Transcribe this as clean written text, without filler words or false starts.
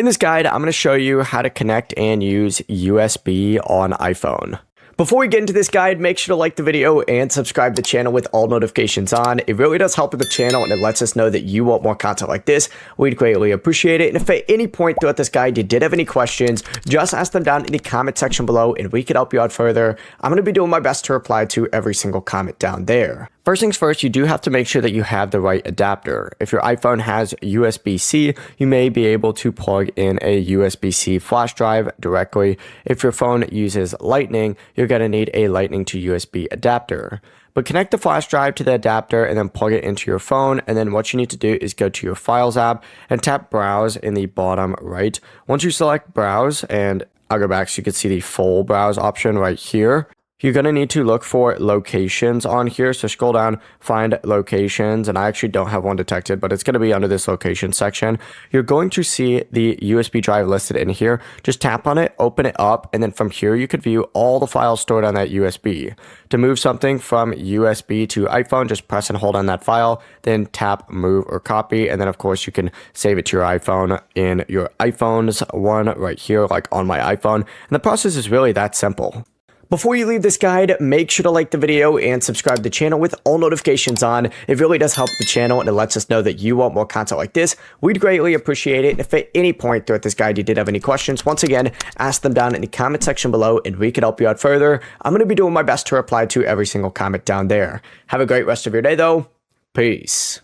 In this guide, I'm going to show you how to connect and use USB on iPhone. Before we get into this guide, make sure to like the video and subscribe to the channel with all notifications on. It really does help with the channel and it lets us know that you want more content like this. We'd greatly appreciate it. And if at any point throughout this guide you did have any questions, just ask them down in the comment section below and we could help you out further. I'm going to be doing my best to reply to every single comment down there. First things first, you do have to make sure that you have the right adapter. If your iPhone has USB-C, you may be able to plug in a USB-C flash drive directly. If your phone uses Lightning, you're going to need a Lightning to USB adapter. But connect the flash drive to the adapter and then plug it into your phone. And then what you need to do is go to your Files app and tap Browse in the bottom right. Once you select Browse, and I'll go back so you can see the full browse option right here. You're going to need to look for locations on here. So scroll down, find locations, and I actually don't have one detected, but it's going to be under this location section. You're going to see the USB drive listed in here. Just tap on it, open it up, and then from here you could view all the files stored on that USB. To move something from USB to iPhone, just press and hold on that file, then tap move or copy, and then of course you can save it to your iPhone in your iPhone's one right here, like on my iPhone. And the process is really that simple. Before you leave this guide, make sure to like the video and subscribe to the channel with all notifications on. It really does help the channel and it lets us know that you want more content like this. We'd greatly appreciate it. And if at any point throughout this guide you did have any questions, once again, ask them down in the comment section below and we can help you out further. I'm going to be doing my best to reply to every single comment down there. Have a great rest of your day though. Peace.